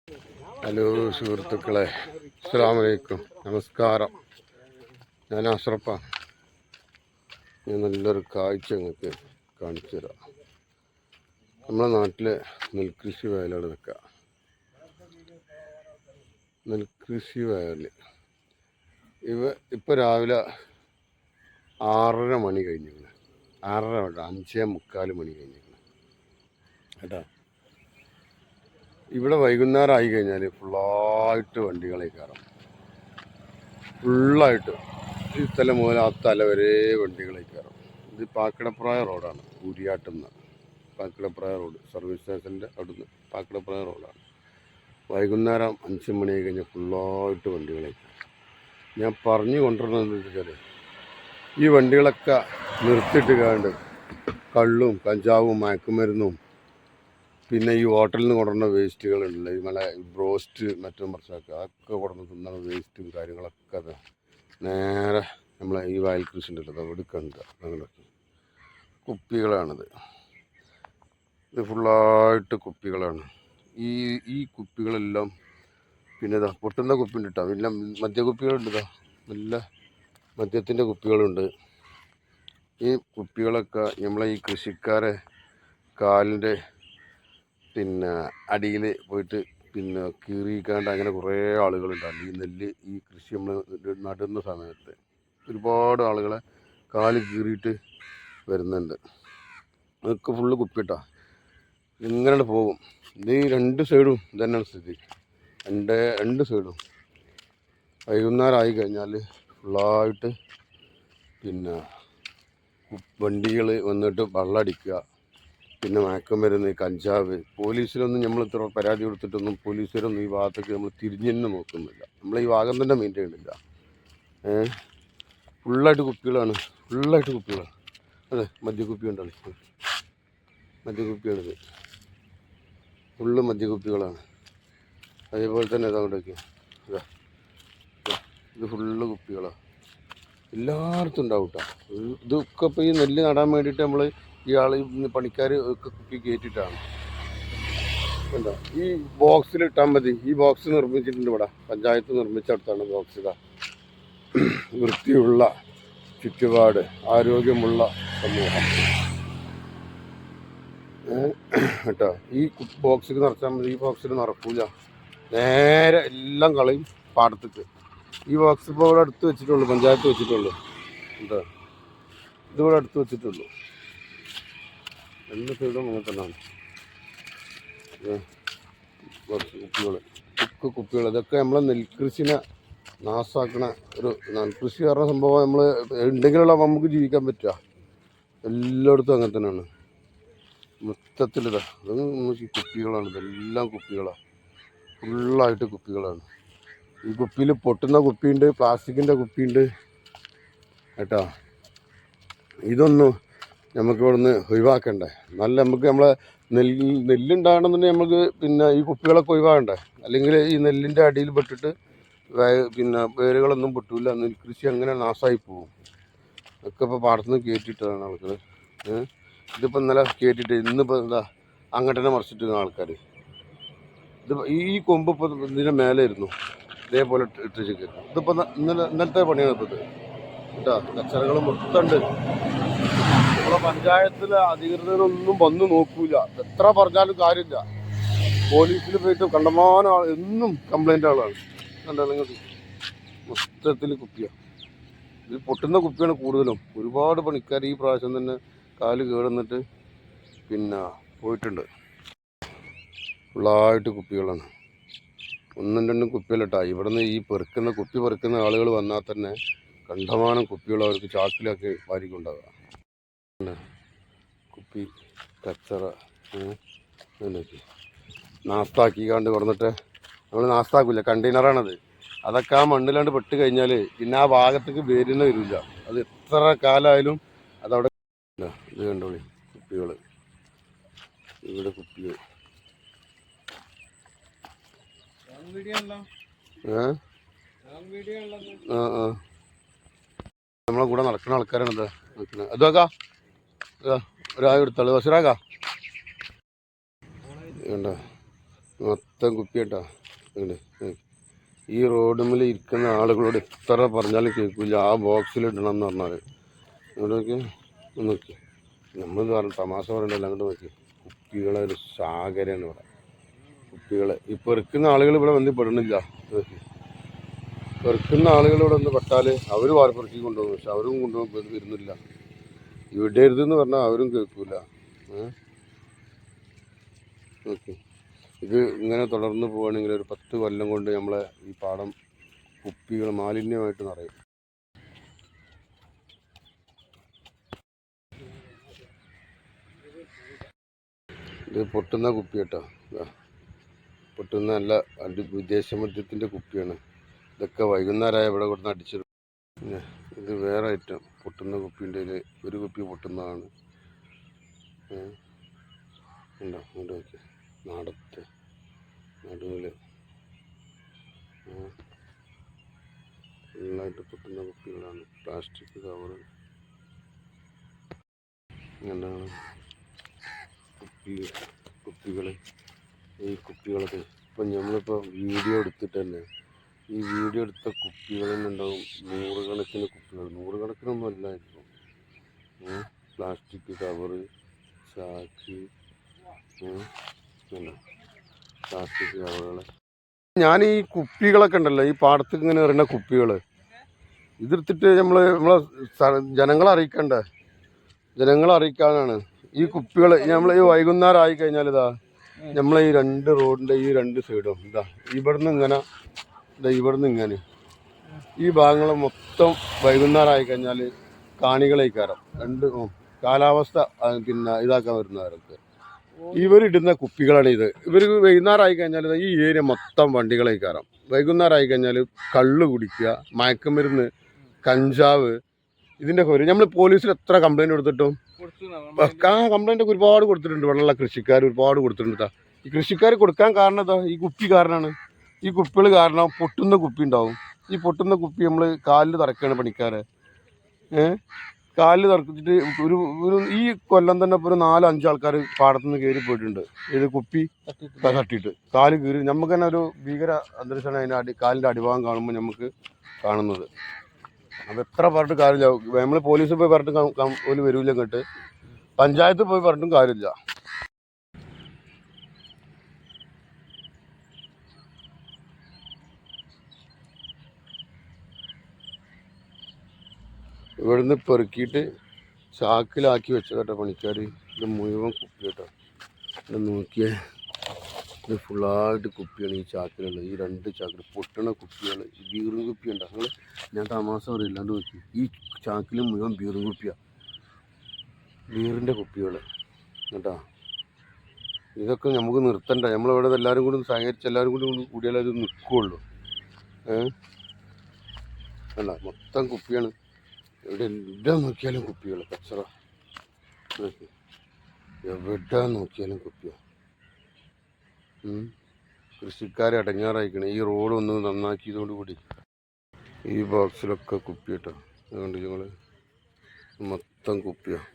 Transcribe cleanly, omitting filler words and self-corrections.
Hello സുഹൃത്തുക്കളെ, അസ്സലാമു അലൈക്കും, നമസ്കാരം. ഞാൻ അഷ്റഫാണ്. ഞാൻ നല്ലൊരു കാഴ്ച നിങ്ങൾക്ക് കാണിച്ചു തരാം. നമ്മളെ നാട്ടിലെ നെൽകൃഷി വയലാണ് നിൽക്കുക. നെൽകൃഷി വയൽ ഇപ്പോൾ രാവിലെ 6:30 മണി കഴിഞ്ഞിരിക്കുന്നു. 6:30 വേണ്ട, 5:45 മണി കഴിഞ്ഞിരിക്കുന്നു കേട്ടോ. ഇവിടെ വൈകുന്നേരം ആയി കഴിഞ്ഞാൽ ഫുള്ളായിട്ട് വണ്ടികളെ കയറാം. ഫുള്ളായിട്ട് ഈ തല മുതൽ ആ തല വരെ വണ്ടികളെ കയറാം. ഇത് പാക്കടപ്രായ റോഡാണ്. കൂരിയാട്ടിൽ നിന്ന് പാക്കടപ്രായ റോഡ്, സർവീസ് സ്റ്റേഷൻ്റെ അവിടുന്ന് പാക്കടപ്രായ റോഡാണ്. വൈകുന്നേരം 5 മണി കഴിഞ്ഞാൽ ഫുള്ളായിട്ട് വണ്ടികളെ കയറാം. ഞാൻ പറഞ്ഞു കൊണ്ടുവരണമെന്ന് വെച്ചാൽ ഈ വണ്ടികളൊക്കെ നിർത്തിയിട്ട് കാണ്ട് കള്ളും കഞ്ചാവും മയക്കുമരുന്നും പിന്നെ ഈ ഹോട്ടലിൽ നിന്ന് കൊണ്ടുവരുന്ന വേസ്റ്റുകളുണ്ടല്ലോ, നമ്മളെ ബ്രോസ്റ്റ് മറ്റും മറിച്ചൊക്കെ അതൊക്കെ കൊണ്ടുവന്ന് തിന്നുന്ന വേസ്റ്റും കാര്യങ്ങളൊക്കെ അത് നേരെ നമ്മളെ ഈ വയൽ കൃഷി ഉണ്ടല്ലോ അവിടെ കണ്ട് അങ്ങനെയൊക്കെ കുപ്പികളാണിത്. ഇത് ഫുള്ളായിട്ട് കുപ്പികളാണ്. ഈ കുപ്പികളെല്ലാം പിന്നെ ഇതാ പൊട്ടുന്ന കുപ്പി ഉണ്ട് കേട്ടോ. പിന്നെ മദ്യക്കുപ്പികളുണ്ട്, ഇതാ നല്ല മദ്യത്തിൻ്റെ കുപ്പികളുണ്ട്. ഈ കുപ്പികളൊക്കെ നമ്മളെ ഈ കൃഷിക്കാരെ കാലിൻ്റെ പിന്നെ അടിയിൽ പോയിട്ട് പിന്നെ കീറിക്കാണ്ട് അങ്ങനെ കുറേ ആളുകളുണ്ടാകും. ഈ നെല്ല് ഈ കൃഷി നമ്മൾ നടുന്ന സമയത്ത് ഒരുപാട് ആളുകളെ കാല് കീറിയിട്ട് വരുന്നുണ്ട്. അതൊക്കെ ഫുള്ള് കുപ്പിട്ടാ ഇങ്ങനെ പോകും. ഇത് ഈ 2 സൈഡും ഇതന്നെയാണ് സ്ഥിതി. രണ്ട് സൈഡും വൈകുന്നേരം ആയി കഴിഞ്ഞാൽ ഫുള്ളായിട്ട് പിന്നെ വണ്ടികൾ വന്നിട്ട് വെള്ളമടിക്കുക, പിന്നെ മയക്കുമരുന്ന്, കഞ്ചാവ്. പോലീസിലൊന്നും നമ്മൾ ഇത്ര പരാതി കൊടുത്തിട്ടൊന്നും പോലീസുകാരൊന്നും ഈ ഭാഗത്തേക്ക് നമ്മൾ തിരിഞ്ഞു തന്നെ നോക്കുന്നില്ല. നമ്മൾ ഈ ഭാഗം തന്നെ മെയിൻറ്റെയിൻ ചെയ്യുന്നില്ല. ഫുള്ളായിട്ട് കുപ്പികളാണ്, ഫുള്ളായിട്ട് കുപ്പികളാണ്. അതെ, മദ്യക്കുപ്പി ഉണ്ടല്ലോ, മദ്യക്കുപ്പിയാണിത്. ഫുള്ള് മദ്യക്കുപ്പികളാണ്. അതേപോലെ തന്നെ ഇതാകൊണ്ടൊക്കെ ഇത് ഫുള്ള് കുപ്പികളാണ്. എല്ലായിടത്തും ഉണ്ടാവും കേട്ടോ. ഇതൊക്കെ ഇപ്പോൾ ഈ നെല്ല് നടാൻ വേണ്ടിയിട്ട് നമ്മൾ ഇയാൾ പണിക്കാർ ഒക്കെ കുപ്പി കയറ്റിയിട്ടാണ്. എന്താ ഈ ബോക്സിൽ ഇട്ടാൽ മതി. ഈ ബോക്സ് നിർമ്മിച്ചിട്ടുണ്ട് ഇവിടെ, പഞ്ചായത്ത് നിർമ്മിച്ചെടുത്താണ് ബോക്സ്. ഇതാ വൃത്തിയുള്ള ചുറ്റുപാട്, ആരോഗ്യമുള്ള സമൂഹം കേട്ടോ. ഈ ബോക്സിൽ നിറച്ചാൽ മതി. ഈ ബോക്സിൽ നിറക്കൂല, നേരെ എല്ലാം കളയും പാടത്തേക്ക്. ഈ ബോക്സ് ഇപ്പോൾ ഇവിടെ അടുത്ത് വെച്ചിട്ടുള്ളൂ, പഞ്ചായത്ത് വെച്ചിട്ടുള്ളൂ കേട്ടോ. ഇതിവിടെ അടുത്ത് വെച്ചിട്ടുള്ളൂ. 2 സൈഡും അങ്ങനെ തന്നെയാണ്. കുപ്പികൾ ഇതൊക്കെ നമ്മളെ നെൽകൃഷിനെ നാശാക്കണ ഒരു നെൽകൃഷി പറഞ്ഞ സംഭവം. നമ്മൾ ഉണ്ടെങ്കിലുള്ള നമുക്ക് ജീവിക്കാൻ പറ്റുക. എല്ലായിടത്തും അങ്ങനെ തന്നെയാണ്. മൊത്തത്തിലിതാ ഈ കുപ്പികളാണ്, ഇതെല്ലാം കുപ്പികളാണ്, ഫുള്ളായിട്ട് കുപ്പികളാണ്. ഈ കുപ്പിയിൽ പൊട്ടുന്ന കുപ്പിയുണ്ട്, പ്ലാസ്റ്റിക്കിൻ്റെ കുപ്പിയുണ്ട് കേട്ടോ. ഇതൊന്നും നമുക്ക് ഇവിടുന്ന് ഒഴിവാക്കണ്ടേ. നല്ല നമുക്ക് നമ്മളെ നെല്ലുണ്ടാകണമെന്നുണ്ടെങ്കിൽ നമുക്ക് പിന്നെ ഈ കുപ്പികളൊക്കെ ഒഴിവാക്കണ്ടേ. അല്ലെങ്കിൽ ഈ നെല്ലിൻ്റെ അടിയിൽ പെട്ടിട്ട് പിന്നെ വേരുകളൊന്നും പൊട്ടില്ല, നെൽകൃഷി അങ്ങനെ നാശമായി പോകും. ഒക്കെ ഇപ്പോൾ പാടത്തുനിന്ന് കയറ്റിയിട്ടാണ് ആൾക്കാർ. ഇതിപ്പോൾ ഇന്നലെ കയറ്റിയിട്ട് ഇന്നിപ്പോൾ എന്താ അങ്ങോട്ട് തന്നെ മറിച്ചിട്ട് ആൾക്കാർ. ഇതിപ്പോൾ ഈ കൊമ്പ് ഇപ്പോൾ ഇതിൻ്റെ മേലെയായിരുന്നു, ഇതേപോലെ ഇട്ടിരിക്കുന്നു. ഇതിപ്പോൾ ഇന്നലത്തെ പണിയാണ് ഇപ്പോൾ ഇത് കേട്ടോ. കച്ചറകൾ മൊത്തം ഉണ്ട്. നമ്മളെ പഞ്ചായത്തിലെ അധികൃതരൊന്നും വന്ന് നോക്കൂല. എത്ര പറഞ്ഞാലും കാര്യമില്ല. പോലീസിൽ പോയിട്ട് കണ്ടമാനം എന്നും കംപ്ലൈൻ്റ് ആളാണ്. കണ്ടോ നിങ്ങൾ, മൊത്തത്തിൽ കുപ്പിയാണ്. ഇത് പൊട്ടുന്ന കുപ്പിയാണ് കൂടുതലും. ഒരുപാട് പണിക്കാർ ഈ പ്രാവശ്യം തന്നെ കാല് കേടുന്നിട്ട് പിന്നെ പോയിട്ടുണ്ട്. ഫുള്ളായിട്ട് കുപ്പികളാണ്. 1ഉം 2ഉം കുപ്പികളിട്ടാ. ഇവിടെ നിന്ന് ഈ കുപ്പി പെറുക്കുന്ന ആളുകൾ വന്നാൽ തന്നെ കണ്ടമാനം കുപ്പികൾ അവർക്ക് ചാക്കിലൊക്കെ വാരിക്കൊണ്ടാകുക. കുപ്പി കച്ചറ അങ്ങനെയൊക്കെ നാസ്താക്കിക്കാണ്ട് കൊടുന്നിട്ട് നമ്മൾ നാസ്താക്കില്ല, കണ്ടെയ്നറാണത്. അതൊക്കെ ആ മണ്ണിലാണ്ട് പെട്ട് കഴിഞ്ഞാൽ പിന്നെ ആ ഭാഗത്തേക്ക് വേരുന്ന വരില്ല. അത് എത്ര കാലമായാലും അതവിടെ. ഇത് കണ്ടോളി കുപ്പികൾ, ഇവിടെ കുപ്പികൾ. നമ്മളെ കൂടെ നടക്കുന്ന ആൾക്കാരാണ് എന്താ നിൽക്കുന്നത്. അതൊക്കെ ഒരാൾ എടുത്തോളൂ, ബഷീറാക്ക. കണ്ടോ മൊത്തം കുപ്പി കേട്ടോ. ഈ റോഡുമ്മിൽ ഇരിക്കുന്ന ആളുകളോട് എത്ര പറഞ്ഞാലും കേൾക്കില്ല. ആ ബോക്സിൽ ഇടണം എന്ന് പറഞ്ഞാൽ ഇങ്ങോട്ട് നോക്കി നമ്മൾ തമാശ പറയണ്ടല്ലോ. അങ്ങോട്ട് നോക്കി കുപ്പികളെ ഒരു സാഗരമാണ് ഇവിടെ. കുപ്പികൾ ഈ പെറുക്കുന്ന ആളുകൾ ഇവിടെ വന്ന് പെടുന്നില്ല. പെറുക്കുന്ന ആളുകൾ ഇവിടെ വന്ന് പെട്ടാൽ അവർ വാർപ്പെറുക്കി കൊണ്ടുപോകും. പക്ഷെ അവരും കൊണ്ടുപോകും വരുന്നില്ല. ഇവിടെ ഇരുതെന്ന് പറഞ്ഞാൽ അവരും കേൾക്കൂല. ഓക്കെ, ഇത് ഇങ്ങനെ തുടർന്ന് പോവുകയാണെങ്കിൽ ഒരു 10 കൊല്ലം കൊണ്ട് നമ്മളെ ഈ പാടം കുപ്പികൾ മാലിന്യമായിട്ട് നിറയും. ഇത് പൊട്ടുന്ന കുപ്പി കേട്ടോ. പൊട്ടുന്ന നല്ല വിദേശ മദ്യത്തിൻ്റെ കുപ്പിയാണ്. ഇതൊക്കെ വൈകുന്നേരമായ ഇവിടെ കൊടുന്ന് അടിച്ചിടും. പിന്നെ ഇത് വേറെ ഐറ്റം പൊട്ടുന്ന കുപ്പീൻ്റെ ഒരു കുപ്പി പൊട്ടുന്നതാണ്. ഉണ്ടോ അങ്ങോട്ട് നോക്കി നാടത്തെ നടുവിൽ ഫുള്ളായിട്ട് പൊട്ടുന്ന കുപ്പികളാണ്. പ്ലാസ്റ്റിക് കവറ് എന്താണ് കുപ്പികൾ. ഈ കുപ്പികളൊക്കെ ഇപ്പം നമ്മളിപ്പോൾ വീഡിയോ എടുത്തിട്ട് തന്നെ ഈ വീഡിയോ എടുത്ത കുപ്പികളിൽ നിന്നുണ്ടാവും നൂറുകണക്കിന് കുപ്പികൾ. നൂറുകണക്കിനൊന്നും അല്ലായിരിക്കും. പ്ലാസ്റ്റിക് കവറ്, ചാക്ക്, പ്ലാസ്റ്റിക് കവറുകൾ. ഞാൻ ഈ കുപ്പികളൊക്കെ ഉണ്ടല്ലോ, ഈ പാടത്തേക്ക് ഇങ്ങനെ എറിയുന്ന കുപ്പികൾ ഇതെടുത്തിട്ട് നമ്മളെ ജനങ്ങളെ അറിയിക്കണ്ടേ? ജനങ്ങളെ അറിയിക്കാനാണ് ഈ കുപ്പികൾ. നമ്മൾ ഈ വൈകുന്നേരം ആയി കഴിഞ്ഞാൽ ഇതാ നമ്മളെ ഈ 2 റോഡിൻ്റെ ഈ 2 സൈഡും ഇതാ ഇവിടുന്ന് ഇങ്ങനെ ഇവിടുന്ന് ഇങ്ങനെ ഈ ഭാഗങ്ങൾ മൊത്തം വൈകുന്നേരം ആയി കഴിഞ്ഞാൽ കാണികളേക്കാരം. കാലാവസ്ഥ പിന്നെ ഇതാക്കാൻ വരുന്നവരൊക്കെ ഇവരിടുന്ന കുപ്പികളാണ് ഇത്. ഇവർ വൈകുന്നേരം ആയി കഴിഞ്ഞാൽ ഈ ഏരിയ മൊത്തം വണ്ടികളേക്കാരം. വൈകുന്നേരം ആയി കഴിഞ്ഞാൽ കള്ള് കുടിക്കുക, മയക്കുമരുന്ന്, കഞ്ചാവ്, ഇതിൻ്റെ ഒരു നമ്മൾ പോലീസിൽ എത്ര കംപ്ലൈൻറ്റ് കൊടുത്തിട്ടും കംപ്ലൈൻ്റ് ഒക്കെ ഒരുപാട് കൊടുത്തിട്ടുണ്ട്. വെള്ളമുള്ള കൃഷിക്കാർ ഒരുപാട് കൊടുത്തിട്ടുണ്ട്. ഈ കൃഷിക്കാർ കൊടുക്കാൻ കാരണം എന്താ? ഈ കുപ്പി കാരണമാണ്. ഈ കുപ്പികൾ കാരണം പൊട്ടുന്ന കുപ്പി ഉണ്ടാവും. ഈ പൊട്ടുന്ന കുപ്പി നമ്മൾ കാലിൽ തറക്കുകയാണ് പണിക്കാരെ. കാലിൽ തറക്കിച്ചിട്ട് ഈ കൊല്ലം തന്നെ ഇപ്പോൾ ഒരു 4-5 ആൾക്കാർ പാടത്തുനിന്ന് കയറി പോയിട്ടുണ്ട്. ഇത് കുപ്പി തട്ടിയിട്ട് കാല് കീറി. നമുക്ക് തന്നെ ഒരു ഭീകര അന്തരീക്ഷമാണ് അതിൻ്റെ കാലിൻ്റെ അടിഭാഗം കാണുമ്പോൾ നമുക്ക് കാണുന്നത്. അപ്പം എത്ര പറഞ്ഞിട്ട് കാര്യമില്ല. നമ്മൾ പോലീസിൽ പോയി പറഞ്ഞിട്ട് ഒരു വരൂല. ഇങ്ങോട്ട് പഞ്ചായത്ത് പോയി പറഞ്ഞിട്ടും കാര്യമില്ല. ഇവിടുന്ന് പെറുക്കിയിട്ട് ചാക്കിലാക്കി വെച്ചതാട്ടോ പണിക്കാർ. ഇത് മുഴുവൻ കുപ്പി കേട്ടോ. ഇത് നോക്കിയേ, ഇത് ഫുള്ളായിട്ട് കുപ്പിയാണ് ഈ ചാക്കിലുള്ളത്. ഈ 2 ചാക്കിൽ പൊട്ടണ കുപ്പികൾ. ഈ ബീറും കുപ്പി ഉണ്ട്. നിങ്ങൾ ഞാൻ തമാശ പറയില്ലാണ്ട് നോക്കി ഈ ചാക്കിൽ മുഴുവൻ ബീറും കുപ്പിയാണ്. ബീറിൻ്റെ കുപ്പികൾ കേട്ടോ. ഇതൊക്കെ നമുക്ക് നിർത്തണ്ട. നമ്മളിവിടെ എല്ലാവരും കൂടി സഹകരിച്ച് എല്ലാവരും കൂടി കൂടിയാലേ അത് നിൽക്കുകയുള്ളൂ. അല്ല മൊത്തം കുപ്പിയാണ്. എവിടെ നോക്കിയാലും കുപ്പികൾ. കച്ചറ എവിടെ നോക്കിയാലും കുപ്പിയാണ്. കൃഷിക്കാരെ അടങ്ങാറായിക്കണേ. ഈ റോഡ് ഒന്ന് നന്നാക്കിയതോടുകൂടി ഈ ബോക്സിലൊക്കെ കുപ്പി കേട്ടോ. അതുകൊണ്ട് ഞങ്ങൾ മൊത്തം കുപ്പിയാണ്.